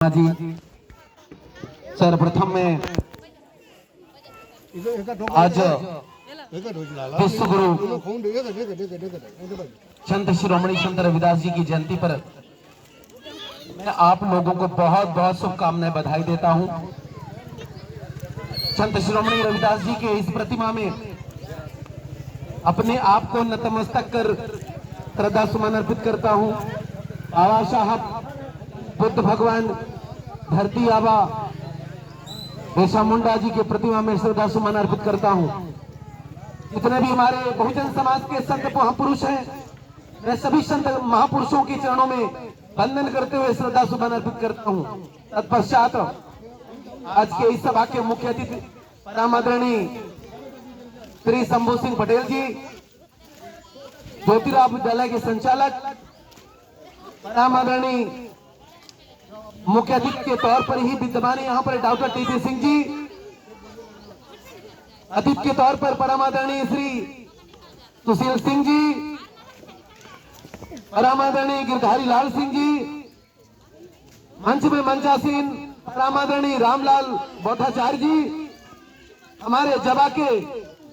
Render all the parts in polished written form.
जी सर्वप्रथम में आज विश्व गुरु संत शिरोमणि संत रविदास जी की जयंती पर मैं आप लोगों को बहुत बहुत शुभकामनाएं बधाई देता हूं। संत शिरोमणि रविदास जी के इस प्रतिमा में अपने आप को नतमस्तक कर श्रद्धा सुमन अर्पित करता हूं। बाबा साहब बुद्ध भगवान धरती आबा बिरसा मुंडा जी के प्रतिमा में श्रद्धा सुमन अर्पित करता हूं। जितने भी हमारे बहुजन समाज के संत महापुरुष हैं, मैं सभी संत महापुरुषों के चरणों में वंदन करते हुए श्रद्धा सुमन अर्पित करता हूं। तत्पश्चात आज के इस सभा के मुख्य अतिथि परम आदरणीय श्री शंभू सिंह पटेल जी, ज्योतिराव विद्यालय के संचालक, परम आदरणीय मुख्य अतिथि के तौर पर ही विद्यमान यहाँ पर डॉक्टर टीटी सिंह जी, अतिथि के तौर पर परम आदरणीय श्री सुशील सिंह जी, परम आदरणीय गिरधारी लाल सिंह जी, मंच में मंचासीन परम आदरणीय रामलाल बौद्धाचार्य जी, हमारे जबा के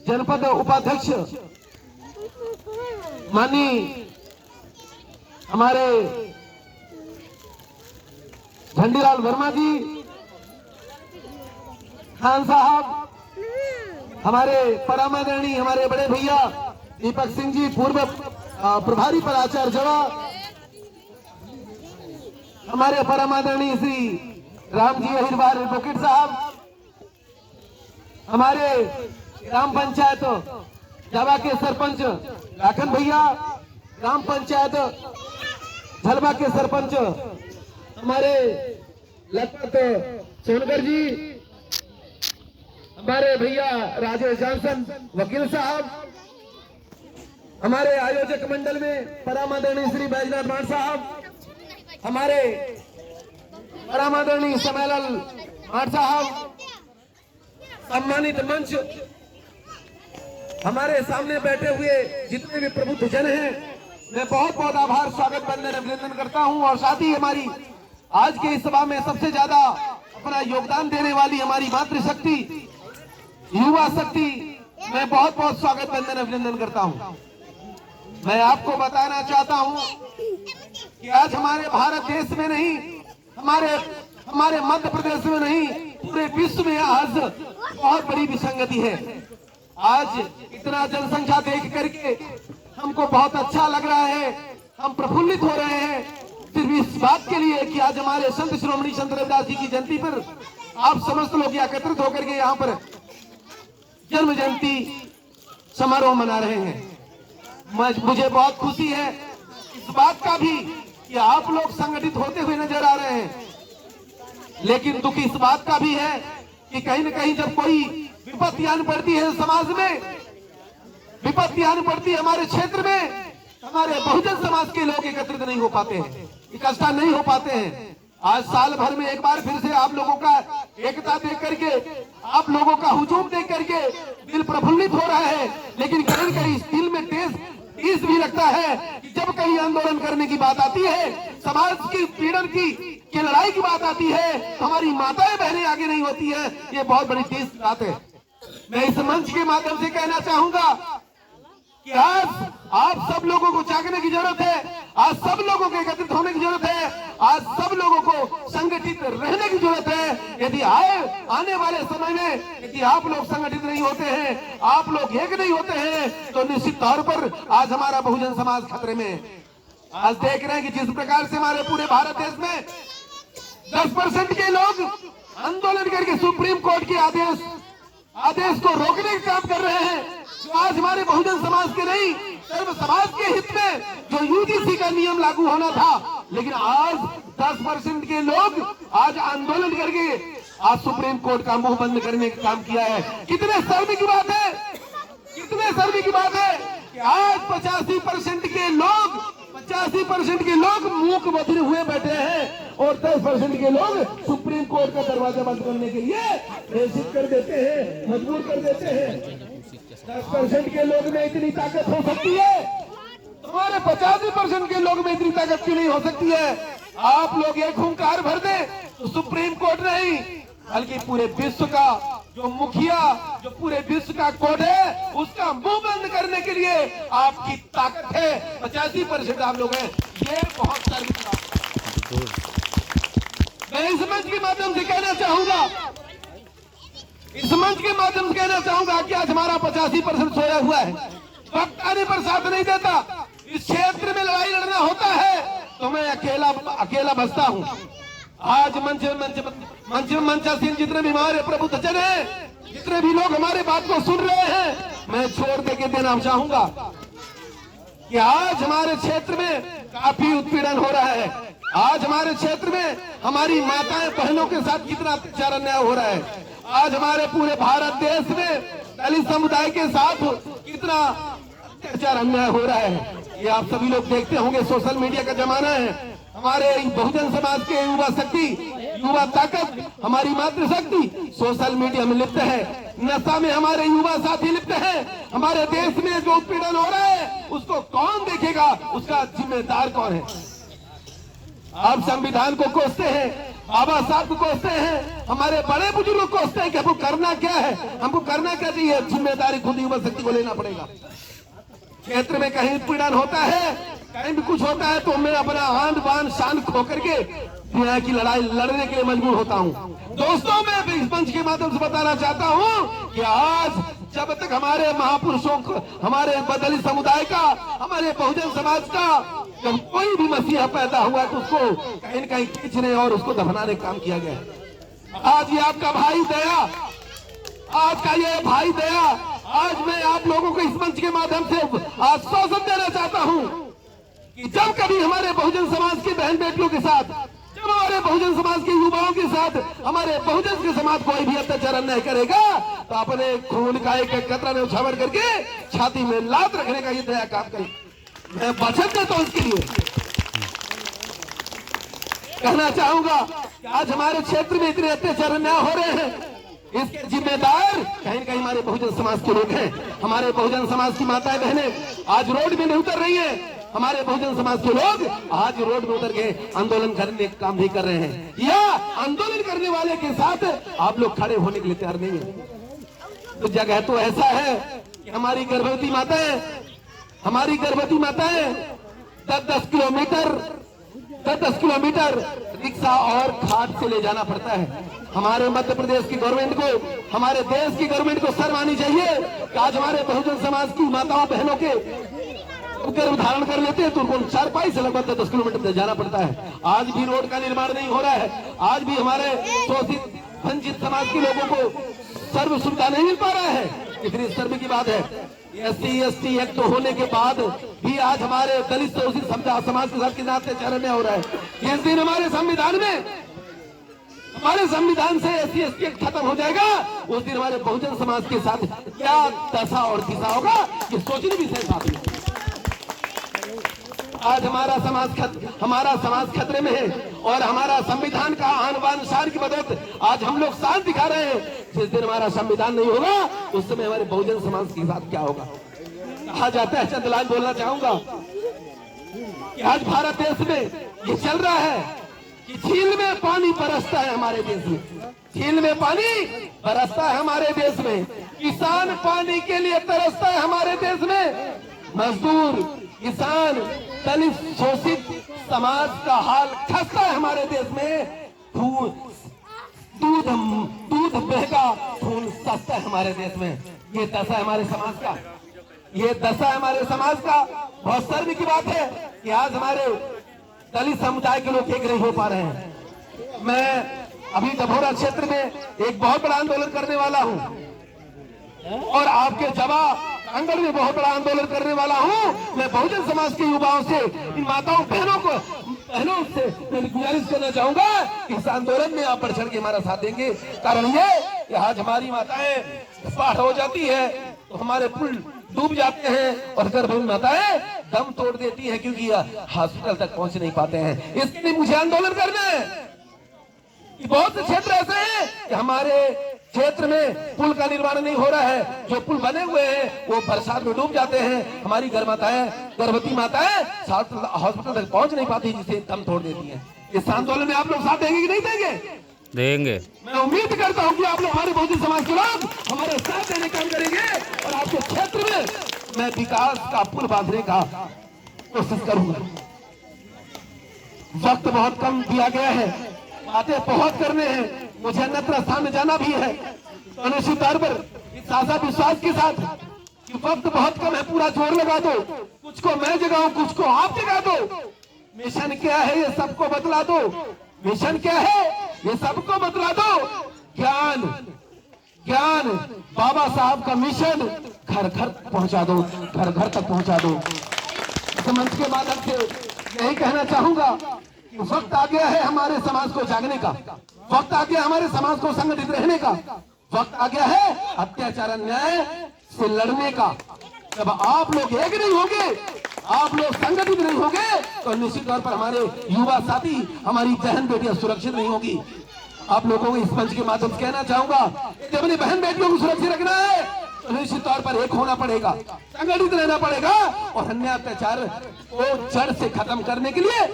जनपद उपाध्यक्ष माननीय हमारे झंडीलाल वर्मा जी, खान साहब, हमारे परम आदरणीय हमारे बड़े भैया दीपक सिंह जी, पूर्व प्रभारी प्राचार्य जवा, हमारे परम आदरणीय श्री राम जी अहिरवार एडवोकेट साहब, हमारे ग्राम पंचायत जवा के सरपंच लाखन भैया, ग्राम पंचायत झलवा के सरपंच हमारे लखपत सोनकर जी, हमारे भैया राजेश जॉनसन वकील साहब, हमारे आयोजक मंडल में परम आदरणीय श्री बैजनाथ मान साहब, हमारे परम आदरणीय समयलाल मान साहब, सम्मानित मंच, हमारे सामने बैठे हुए जितने भी प्रबुद्ध जन हैं, मैं बहुत बहुत आभार स्वागत वंदन अभिनंदन करता हूं। और साथ ही हमारी आज के इस सभा में सबसे ज्यादा अपना योगदान देने वाली हमारी मातृशक्ति, युवा शक्ति, मैं बहुत बहुत स्वागत वंदन अभिनंदन करता हूं। मैं आपको बताना चाहता हूं कि आज हमारे भारत देश में नहीं, हमारे मध्य प्रदेश में नहीं, पूरे विश्व में आज बहुत बड़ी विसंगति है। आज इतना जनसंख्या देख करके हमको बहुत अच्छा लग रहा है, हम प्रफुल्लित हो रहे हैं सिर्फ इस बात के लिए कि आज हमारे संत शिरोमणि संत रविदास जी की जयंती पर आप समस्त लोग एकत्रित होकर के यहाँ पर जन्म जयंती समारोह मना रहे हैं। मुझे बहुत खुशी है इस बात का भी कि आप लोग संगठित होते हुए नजर आ रहे हैं, लेकिन दुख इस बात का भी है कि कहीं न कहीं जब कोई विपत्ति आन पड़ती है समाज में, विपत्ति आन पड़ती है हमारे क्षेत्र में, हमारे बहुजन समाज के लोग एकत्रित नहीं हो पाते हैं, इकट्ठा नहीं हो पाते हैं। आज साल भर में एक बार फिर से आप लोगों का एकता देख करके, आप लोगों का हुजूम देख करके दिल प्रफुल्लित हो रहा है, लेकिन कहीं कहीं दिल में ठेस भी लगता है कि जब कहीं आंदोलन करने की बात आती है, समाज की पीड़न की लड़ाई की बात आती है, तो हमारी माताएं बहनें आगे नहीं होती है। ये बहुत बड़ी ठेस बात है। मैं इस मंच के माध्यम से कहना चाहूंगा कि आज आप सब लोगों को जागने की जरूरत है, आज सब लोगों को एकत्रित होने की जरूरत है, आज सब लोगों को संगठित रहने की जरूरत है। यदि आने वाले समय में यदि आप लोग संगठित नहीं होते हैं, आप लोग एक नहीं होते हैं, तो निश्चित तौर पर आज हमारा बहुजन समाज खतरे में है। आज देख रहे हैं कि जिस प्रकार से हमारे पूरे भारत देश में 10% के लोग आंदोलन करके सुप्रीम कोर्ट के आदेश को रोकने का काम कर रहे हैं, जो आज हमारे बहुजन समाज के नहीं, सर्व समाज के हित में जो यूजीसी का नियम लागू होना था, लेकिन आज 10% के लोग आज आंदोलन करके आज सुप्रीम कोर्ट का मुंह बंद करने का काम किया है। कितने शर्म की बात है, कितने शर्म की बात है कि आज 85% के लोग मूक बधिर हुए बैठे हैं और 10% के लोग सुप्रीम कोर्ट का दरवाजा बंद करने के लिए प्रेषित कर देते हैं, मजबूर कर देते हैं। 10% के लोग में इतनी ताकत हो सकती है, तुम्हारे 85% के लोग में इतनी ताकत क्यों नहीं हो सकती है? आप लोग एक हुंकार भर दे तो सुप्रीम कोर्ट नहीं बल्कि पूरे विश्व का जो मुखिया, जो पूरे विश्व का कोर्ट है, उसका मुंह बंद करने के लिए आपकी ताकत है। 85% आप लोग हैं, ये बहुत शर्मिंदा। मैं इस मंच के माध्यम से कहना चाहूंगा, इस मंच के माध्यम से कहना चाहूंगा कि आज हमारा 85% सोया हुआ है, वक्त आने पर साथ नहीं देता। इस क्षेत्र में लड़ाई लड़ना होता है तो मैं अकेला बचता हूं। आज मंचासीन जितने भी हमारे प्रबुद्धजन हैं, जितने भी लोग हमारे बात को सुन रहे हैं, मैं छोड़ दे के देना चाहूंगा कि आज हमारे क्षेत्र में काफी उत्पीड़न हो रहा है। आज हमारे क्षेत्र में हमारी माताएं बहनों के साथ कितना अत्याचार अन्याय हो रहा है। आज हमारे पूरे भारत देश में दलित समुदाय के साथ कितना अत्याचार अन्याय हो रहा है। ये आप सभी लोग देखते होंगे, सोशल मीडिया का जमाना है। हमारे बहुजन समाज के युवा शक्ति, युवा ताकत, हमारी मातृशक्ति सोशल मीडिया में लिप्त है। नशा में हमारे युवा साथी लिप्त हैं। हमारे देश में जो उत्पीड़न हो रहा है उसको कौन देखेगा, उसका जिम्मेदार कौन है? आप संविधान को कोसते हैं, बाबा साहब को कोसते हैं, हमारे बड़े बुजुर्ग को कोसते हैं कि हमको करना क्या है, हमको करना क्या चाहिए। जिम्मेदारी खुद युवा शक्ति को लेना पड़ेगा। क्षेत्र में कहीं उत्पीड़न होता है, कहीं भी कुछ होता है तो मैं अपना आन बान शान खो करके दुनिया की लड़ाई लड़ने के लिए मजबूर होता हूं। दोस्तों, मैं इस मंच के माध्यम से बताना चाहता हूं कि आज जब तक हमारे महापुरुषों को, हमारे दलित समुदाय का, हमारे बहुजन समाज का जब कोई भी मसीहा पैदा हुआ तो उसको कहीं न कहीं खींचने और उसको दफनाने का काम किया गया। आज ये आपका भाई दया, आज का ये भाई दया, आज मैं आप लोगों को इस मंच के माध्यम से आश्वासन देना चाहता हूं कि जब कभी हमारे बहुजन समाज के बहन बेटियों के साथ, जब हमारे बहुजन समाज के युवाओं के साथ, हमारे बहुजन के समाज कोई भी अत्याचार अन्याय करेगा तो अपने खून का एक कतरा में उछावर करके छाती में लात रखने का ये दया काम करे। मैं वचन देता हूं इसके लिए। कहना चाहूंगा कि आज हमारे क्षेत्र में इतने अत्याचार अन्याय हो रहे हैं, इसके जिम्मेदार कहीं न कहीं हमारे बहुजन समाज के लोग हैं। हमारे बहुजन समाज की माताएं बहनें आज रोड में नहीं उतर रही हैं। हमारे बहुजन समाज के लोग आज रोड में उतर के आंदोलन करने का काम नहीं कर रहे हैं, या आंदोलन करने वाले के साथ आप लोग खड़े होने के लिए तैयार नहीं है। तो जगह तो ऐसा है कि हमारी गर्भवती माताएं, हमारी गर्भवती माताएं 10-10 किलोमीटर रिक्शा और खाट से ले जाना पड़ता है। हमारे मध्य प्रदेश की गवर्नमेंट को, हमारे देश की गवर्नमेंट को शर्म आनी चाहिए कि आज हमारे बहुजन समाज की माताओं बहनों के गर्भ धारण कर लेते हैं तो उनको चारपाई से लगभग 10 किलोमीटर जाना पड़ता है। आज भी रोड का निर्माण नहीं हो रहा है। आज भी हमारे शोषित वंचित समाज के लोगों को सर्व सुविधा नहीं मिल पा रहा है। कितनी शर्म की बात है। SC/ST एक्ट होने के बाद भी आज हमारे दलित शोषित समाज के साथ कितना अत्याचार अन्याय हो रहा है। जिस दिन हमारे संविधान से SC/ST एक्ट खत्म हो जाएगा, उस दिन हमारे बहुजन समाज के साथ क्या दशा और दिशा होगा, ये सोचने भी सही बात है। आज हमारा समाज खतरे में है और हमारा संविधान का आन बान शान की बदौलत आज हम लोग शान दिखा रहे हैं। जिस दिन हमारा संविधान नहीं होगा उस समय हमारे बहुजन समाज के साथ क्या होगा। कहा जाता है, चंद लाइन बोलना चाहूंगा कि आज भारत देश में ये चल रहा है कि झील में पानी बरसता है हमारे देश में, झील में पानी बरसता है हमारे देश में, किसान पानी के लिए तरसता है हमारे देश में, मजदूर, किसान, दलित शोषित समाज का हाल खस्ता है हमारे देश में। दूध महंगा, खून सस्ता है हमारे देश में। ये दशा है हमारे समाज का, ये दशा है हमारे समाज का। बहुत शर्म की बात है कि आज हमारे दलित समुदाय के लोग एक नहीं हो पा रहे हैं। मैं अभी डभौरा क्षेत्र में एक बहुत बड़ा आंदोलन करने वाला हूं और आपके जवाब अंदर में बहुत बड़ा आंदोलन करने वाला हूं। मैं बहुजन समाज के युवाओं से, इन माताओं बहनों से मैं गुजारिश करना चाहूंगा कि इस आंदोलन में आप बढ़ चढ़ के हमारा साथ देंगे। कारण ये कि आज हमारी माताएं बाढ़ हो जाती है तो हमारे पुल डूब जाते हैं और गर्भवती माताएं दम तोड़ देती है क्योंकि हॉस्पिटल तक पहुंच नहीं पाते हैं। इसके लिए मुझे आंदोलन करना है। बहुत से क्षेत्र ऐसे हैं कि हमारे क्षेत्र में पुल का निर्माण नहीं हो रहा है। जो पुल बने हुए हैं वो बरसात में डूब जाते हैं। हमारी गर्भवती माताएं हॉस्पिटल तक पहुंच नहीं पाती, जिसे दम तोड़ देती हैं। इस आंदोलन में आप लोग साथ देंगे कि नहीं देंगे? देंगे। मैं उम्मीद करता हूं कि आप लोग हमारे बहुजन समाज के लोग हमारे साथ देने काम करेंगे और आपके क्षेत्र में मैं विकास का पुल बांधने का कोशिश करूंगा। वक्त बहुत कम दिया गया है, बातें बहुत करने हैं, मुझे अन्यत्र स्थान में जाना भी है। तो निश्चित तौर पर साझा विश्वास के साथ कि वक्त बहुत कम है, पूरा जोर लगा दो, कुछ को मैं जगाऊं, कुछ को आप जगा दो। मिशन क्या है ये सबको बतला दो। मिशन क्या है ये सबको बतला दो। ज्ञान ज्ञान बाबा साहब का मिशन घर घर पहुंचा दो, घर घर तक पहुंचा दो। इस मंच के माध्यम से यही कहना चाहूंगा कि वक्त आ गया है हमारे समाज को जागने का, वक्त आ गया हमारे समाज को संगठित रहने का, वक्त आ गया है अत्याचार अन्याय से लड़ने का। जब आप लोग एक नहीं होंगे, आप लोग संगठित नहीं होंगे, तो निश्चित तौर पर हमारे युवा साथी, हमारी बहन बेटियां सुरक्षित नहीं होगी। आप लोगों को इस मंच के माध्यम से कहना चाहूंगा कि अपनी बहन बेटियों को सुरक्षित रखना है तो निश्चित तौर पर एक होना पड़ेगा, संगठित रहना पड़ेगा और अन्य अत्याचार को जड़ से खत्म करने के लिए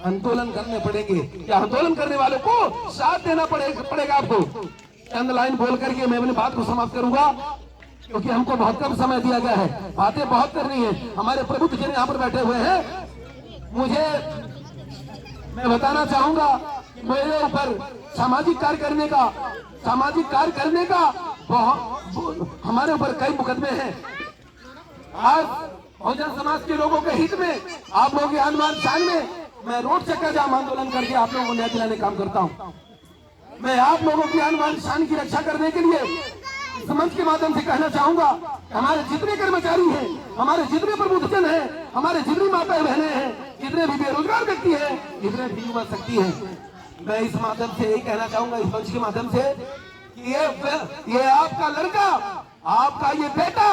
आंदोलन करने पड़ेंगे। क्या आंदोलन करने वालों को साथ देना पड़ेगा आपको। चंद लाइन बोल करके मैं अपनी बात को समाप्त करूंगा, क्योंकि हमको बहुत कम समय दिया गया है, बातें बहुत करनी है। हमारे प्रबुद्ध जन यहाँ पर बैठे हुए हैं, मैं बताना चाहूंगा कि मेरे ऊपर सामाजिक कार्य करने का हमारे ऊपर कई मुकदमे हैं। आज बहुजन समाज के लोगों के हित में, आप लोगों के आन शान में मैं रोड चक्कर जाम आंदोलन करके आप लोगों को न्याय दिलाने काम करता हूं। मैं आप लोगों की आन शान की रक्षा करने के लिए इस मंच के माध्यम से कहना चाहूंगा, हमारे जितने कर्मचारी हैं, हमारे जितने प्रबुद्धजन हैं, हमारे जितनी माताएं बहनें हैं, जितने भी बेरोजगार व्यक्ति हैं, जितने भी युवा शक्ति हैं, मैं इस माध्यम से यही कहना चाहूंगा, इस मंच के माध्यम से कि ये आपका लड़का, आपका ये बेटा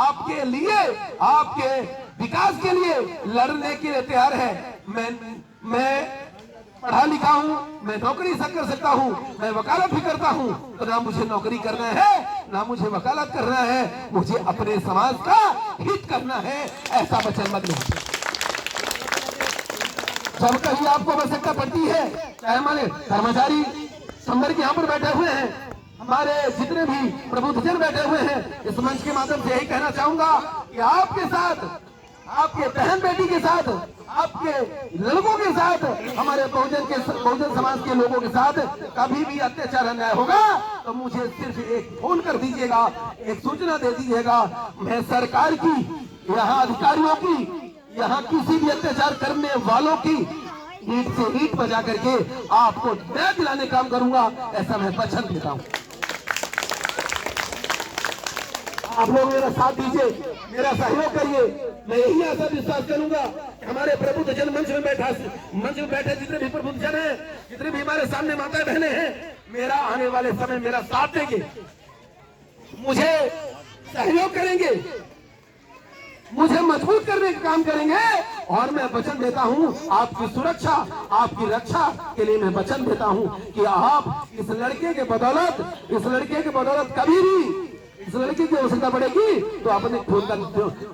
आपके लिए, आपके विकास के लिए लड़ने के लिए तैयार है। मैं पढ़ा लिखा हूँ, मैं नौकरी कर सकता हूँ, मैं वकालत भी करता हूँ, तो ना मुझे नौकरी करना है, ना मुझे वकालत करना है, मुझे अपने समाज का हित करना है, ऐसा वचन मत लो। जब कहीं आपको आवश्यकता पड़ती है, चाहे हमारे कर्मचारी संवर्ग यहाँ पर बैठे हुए हैं, हमारे जितने भी प्रबुद्धजन बैठे हुए हैं, इस मंच के माध्यम से यही कहना चाहूंगा कि आपके साथ, आपके बहन बेटी के साथ, आपके लड़कों के साथ, हमारे बहुजन समाज के लोगों के साथ कभी भी अत्याचार अन्याय होगा तो मुझे सिर्फ एक फोन कर दीजिएगा, एक सूचना दे दीजिएगा। मैं सरकार की, यहाँ अधिकारियों की, यहाँ किसी भी अत्याचार करने वालों की ईंट से ईंट बजा करके आपको न्याय दिलाने काम करूंगा, ऐसा मैं वचन देता हूं। आप लोग मेरा साथ दीजिए, मेरा सहयोग करिए। मैं यही आशा विश्वास करूंगा कि हमारे प्रबुद्धजन मंच में बैठे जितने भी प्रबुद्धजन हैं, जितने भी हमारे सामने माताएं बहनें हैं, मेरा आने वाले समय मेरा साथ देंगे, मुझे सहयोग करेंगे, मुझे मजबूत करने का काम करेंगे। और मैं वचन देता हूं आपकी सुरक्षा, आपकी रक्षा के लिए मैं वचन देता हूं कि आप इस लड़के के बदौलत कभी भी इस लड़की की आवश्यकता पड़ेगी तो अपने खून का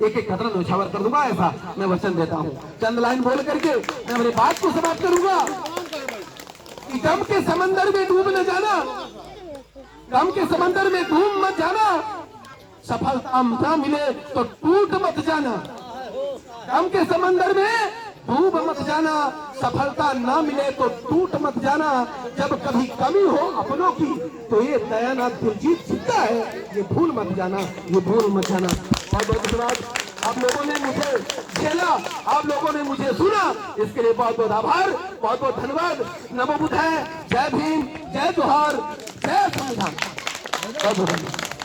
एक एक कतरा न्यौछावर कर दूंगा, ऐसा मैं वचन देता हूं। चंद लाइन बोल करके मैं अपनी बात को समाप्त करूंगा कि गम के समंदर में डूब न जाना, गम के समंदर में डूब मत जाना, सफलता न मिले तो टूट मत जाना। गम के समंदर में डूब मत जाना, सफलता ना मिले तो टूट मत जाना। जब कभी कमी हो अपनों की तो ये दयानाथ दिलजीत जिंदा है, ये भूल मत जाना, ये भूल मत जाना। बहुत बहुत धन्यवाद, आप लोगों ने मुझे झेला, आप लोगों ने मुझे सुना, इसके लिए बहुत बहुत आभार, बहुत बहुत धन्यवाद। नमो बुद्धाय, जय भीम, जय जोहार, जय संविधान। बहुत बहुत धन्यवाद।